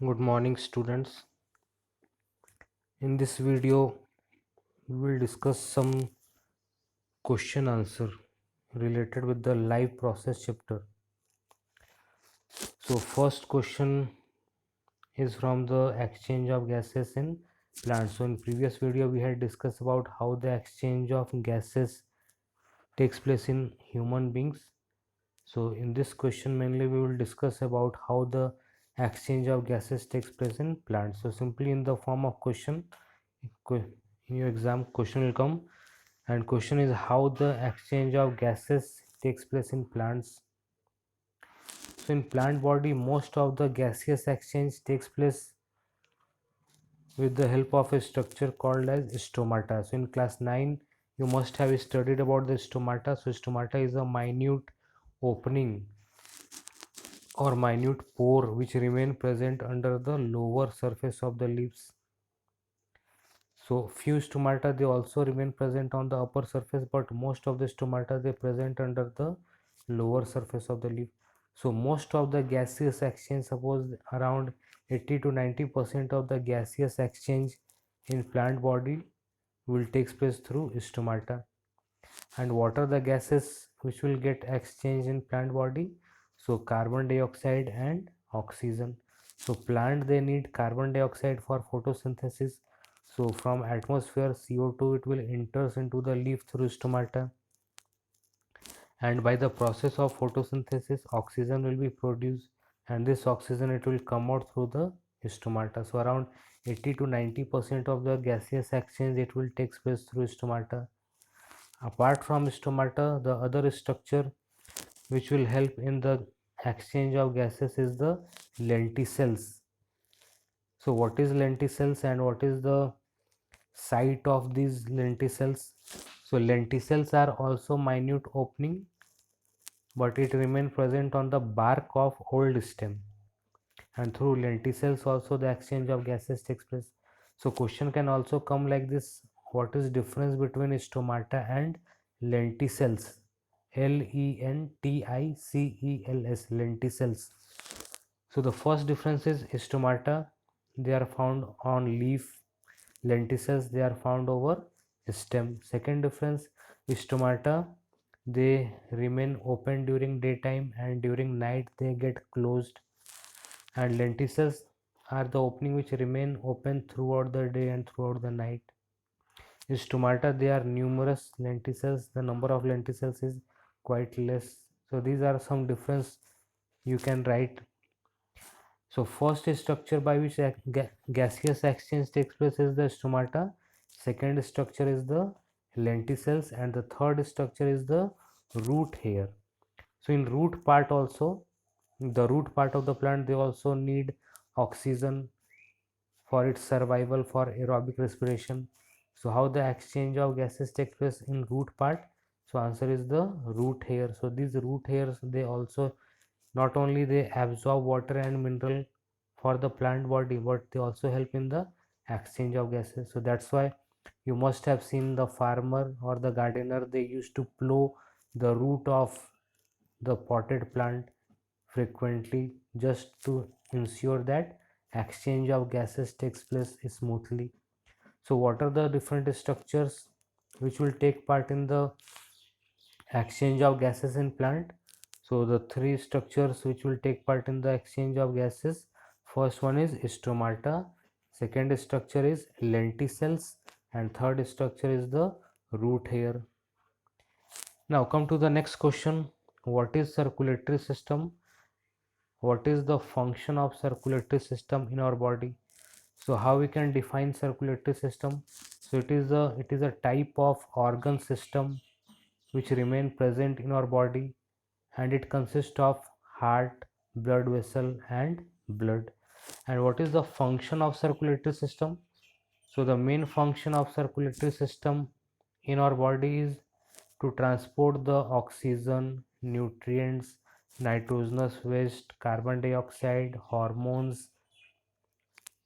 Good morning, students. In this video, we will discuss some question answer related with the life process chapter. So, first question is from the exchange of gases in plants. So, in previous video, we had discussed about how the exchange of gases takes place in human beings. So, in this question, mainly we will discuss about how the exchange of gases takes place in plants. So, simply in the form of question, in your exam, question will come, and question is how the exchange of gases takes place in plants. So, in plant body, most of the gaseous exchange takes place with the help of a structure called as stomata. So, in class 9, you must have studied about the stomata. So, stomata is a minute opening or minute pore which remain present under the lower surface of the leaves. So few stomata they also remain present on the upper surface, but most of the stomata they present under the lower surface of the leaf. So most of the gaseous exchange, suppose around 80 to 90% of the gaseous exchange in plant body will takes place through stomata. And what are the gases which will get exchanged in plant body? So carbon dioxide and oxygen. So plant they need carbon dioxide for photosynthesis. So from atmosphere CO2 it will enters into the leaf through stomata, and by the process of photosynthesis oxygen will be produced, and this oxygen it will come out through the stomata. So around 80 to 90% of the gaseous exchange it will take place through stomata. Apart from stomata, the other structure which will help in the exchange of gases is the lenticels. So what is lenticels and what is the site of these lenticels? So lenticels are also minute opening, but it remain present on the bark of old stem, and through lenticels also the exchange of gases takes place. So question can also come like this: what is difference between stomata and lenticels? lenticels, lenticels. So the first difference is stomata they are found on leaf, lenticels they are found over stem. Second difference, stomata they remain open during daytime and during night they get closed, and lenticels are the opening which remain open throughout the day and throughout the night. In stomata there are numerous lenticels, the number of lenticels is quite less. So these are some difference you can write. So first structure by which gaseous exchange takes place is the stomata, second structure is the lenticels, and the third structure is the root hair. So in root part also, the root part of the plant they also need oxygen for its survival, for aerobic respiration. So how the exchange of gases take place in root part? So answer is the root hair. So these root hairs they also not only they absorb water and mineral for the plant body, but they also help in the exchange of gases. So that's why you must have seen the farmer or the gardener they used to plow the root of the potted plant frequently, just to ensure that exchange of gases takes place smoothly. So what are the different structures which will take part in the exchange of gases in plant? So the three structures which will take part in the exchange of gases, first one is stomata, second structure is lenticels, and third structure is the root hair. Now come to the next question: what is circulatory system? What is the function of circulatory system in our body? So how we can define circulatory system? So it is a type of organ system which remain present in our body, and it consists of heart, blood vessel, and blood. And what is the function of circulatory system? So the main function of circulatory system in our body is to transport the oxygen, nutrients, nitrogenous waste, carbon dioxide, hormones,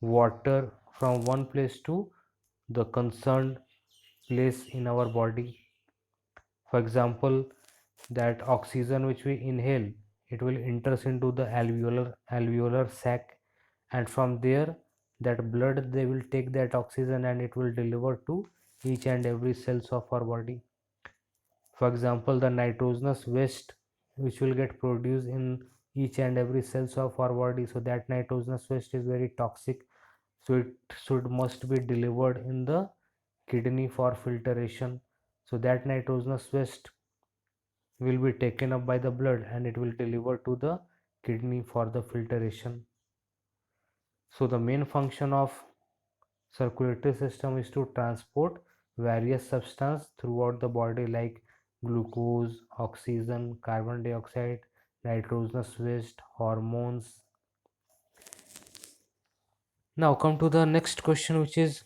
water from one place to the concerned place in our body. For example, that oxygen which we inhale, it will enters into the alveolar sac, and from there that blood they will take that oxygen and it will deliver to each and every cells of our body. For example, the nitrogenous waste which will get produced in each and every cells of our body, so that nitrogenous waste is very toxic, so it should must be delivered in the kidney for filtration. So that nitrogenous waste will be taken up by the blood and it will deliver to the kidney for the filtration. So the main function of circulatory system is to transport various substances throughout the body like glucose, oxygen, carbon dioxide, nitrogenous waste, hormones. Now come to the next question, which is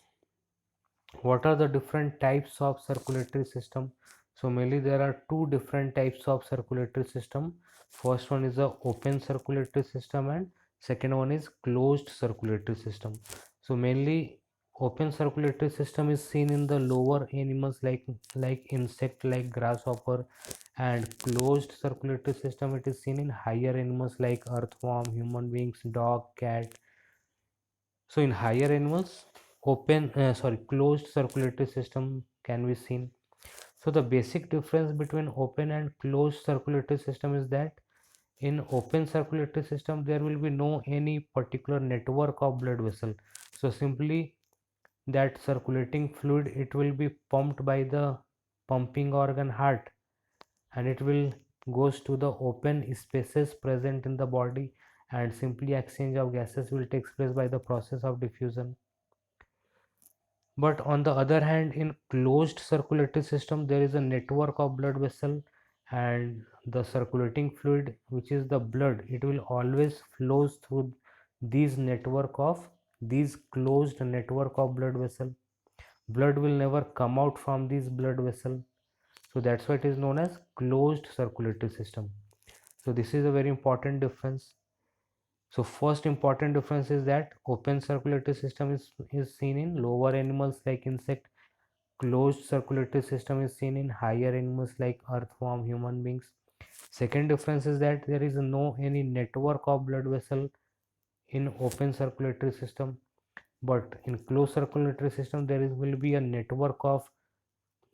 what are the different types of circulatory system. So mainly there are two different types of circulatory system. First one is the open circulatory system and second one is closed circulatory system. So mainly open circulatory system is seen in the lower animals like insect like grasshopper, and closed circulatory system it is seen in higher animals like earthworm, human beings, dog, cat. So in higher animals, closed circulatory system can be seen. So the basic difference between open and closed circulatory system is that in open circulatory system there will be no any particular network of blood vessel. So simply that circulating fluid it will be pumped by the pumping organ heart, and it will goes to the open spaces present in the body, and simply exchange of gases will take place by the process of diffusion. But on the other hand, in closed circulatory system there is a network of blood vessel, and the circulating fluid which is the blood it will always flows through these closed network of blood vessel. Blood will never come out from these blood vessel, so that's why it is known as closed circulatory system. So this is a very important difference. So first important difference is that open circulatory system is seen in lower animals like insect. Closed circulatory system is seen in higher animals like earthworm, human beings. Second difference is that there is no any network of blood vessel in open circulatory system, but in closed circulatory system there will be a network of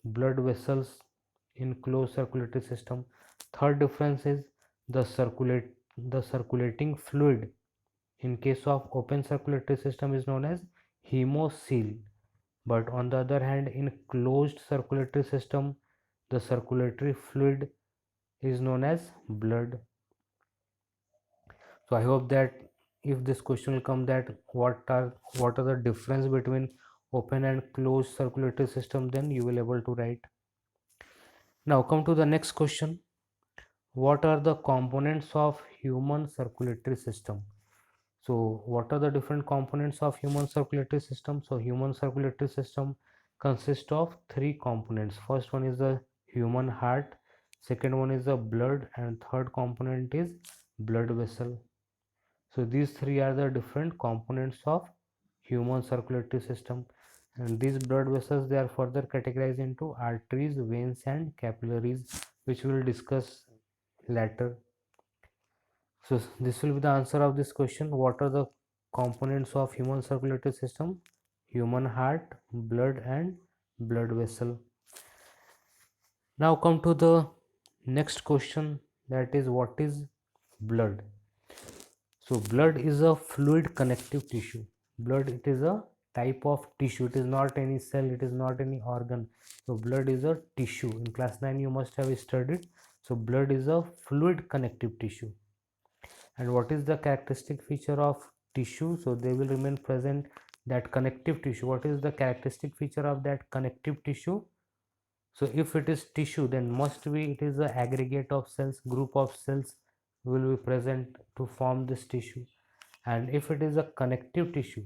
blood vessels in closed circulatory system. Third difference is the circulating fluid in case of open circulatory system is known as hemocoel, but on the other hand in closed circulatory system the circulatory fluid is known as blood. So I hope that if this question will come that what are the difference between open and closed circulatory system, then you will able to write. Now come to the next question. What are the components of human circulatory system? So what are the different components of human circulatory system? So human circulatory system consists of three components. First one is the human heart, second one is the blood, and third component is blood vessel. So these three are the different components of human circulatory system, and these blood vessels they are further categorized into arteries, veins, and capillaries, which we will discuss later. So this will be the answer of this question. What are the components of human circulatory system? Human heart, blood, and blood vessel. Now come to the next question, that is what is blood? So blood is a fluid connective tissue. Blood it is a type of tissue. It is not any cell. It is not any organ. So blood is a tissue. In class 9 you must have studied. So blood is a fluid connective tissue. And what is the characteristic feature of tissue? So they will remain present, that connective tissue. What is the characteristic feature of that connective tissue? So if it is tissue, then must be it is a aggregate of cells, group of cells will be present to form this tissue. And if it is a connective tissue,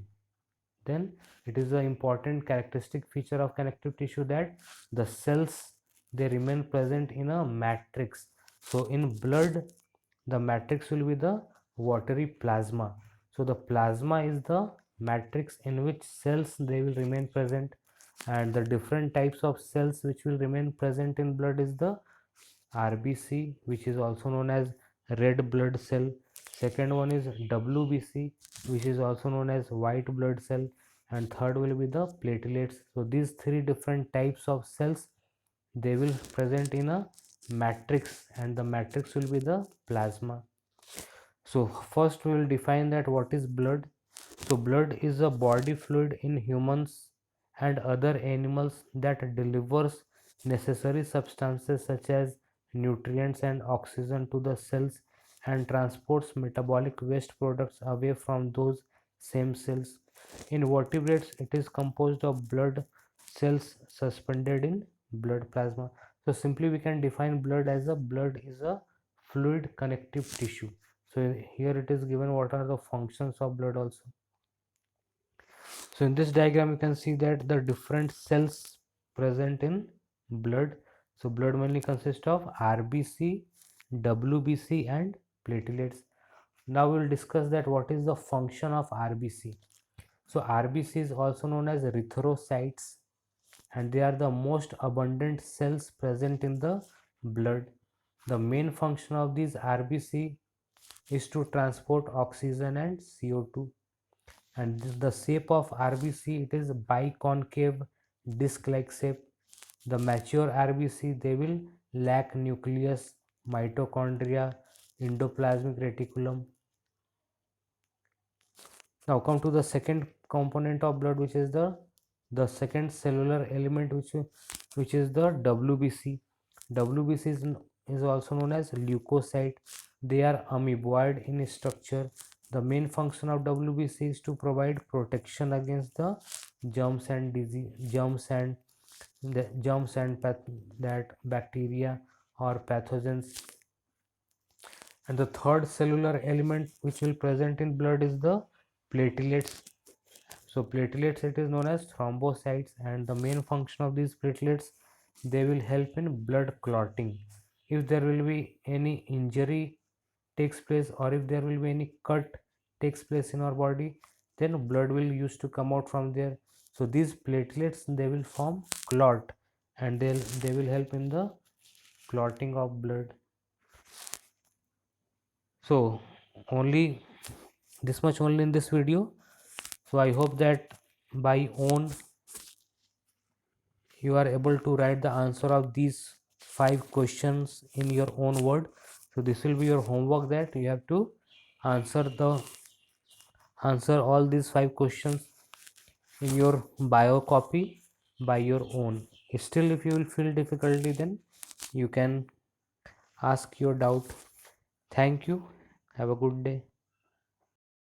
then it is an important characteristic feature of connective tissue that the cells they remain present in a matrix. So in blood the matrix will be the watery plasma. So the plasma is the matrix in which cells they will remain present, and the different types of cells which will remain present in blood is the RBC, which is also known as red blood cell, second one is WBC, which is also known as white blood cell, and third will be the platelets. So these three different types of cells, they will present in a matrix, and the matrix will be the plasma. So first we will define that what is blood. So blood is a body fluid in humans and other animals that delivers necessary substances such as nutrients and oxygen to the cells and transports metabolic waste products away from those same cells. In vertebrates, it is composed of blood cells suspended in blood plasma. So simply we can define blood as a blood is a fluid connective tissue. So here it is given what are the functions of blood also. So in this diagram you can see that the different cells present in blood. So blood mainly consists of RBC, WBC and platelets. Now we will discuss that what is the function of RBC. So RBC is also known as erythrocytes, and they are the most abundant cells present in the blood. The main function of these RBC is to transport oxygen and CO2, and the shape of RBC, it is biconcave disc like shape. The mature RBC, they will lack nucleus, mitochondria, endoplasmic reticulum. Now come to the second component of blood, which is the second cellular element, which is the WBC. WBC is also known as leukocyte. They are amoeboid in structure. The main function of WBC is to provide protection against the germs and disease, that bacteria or pathogens. And the third cellular element which will present in blood is the platelets. So platelets, it is known as thrombocytes, and the main function of these platelets, they will help in blood clotting. If there will be any injury takes place, or if there will be any cut takes place in our body, then blood will used to come out from there. So these platelets, they will form clot, and they will help in the clotting of blood. So only this much only in this video. So I hope that by own you are able to write the answer of these 5 questions in your own word. So this will be your homework, that you have to answer all these 5 questions in your bio copy by your own. Still, if you will feel difficulty, then you can ask your doubt. Thank you. Have a good day.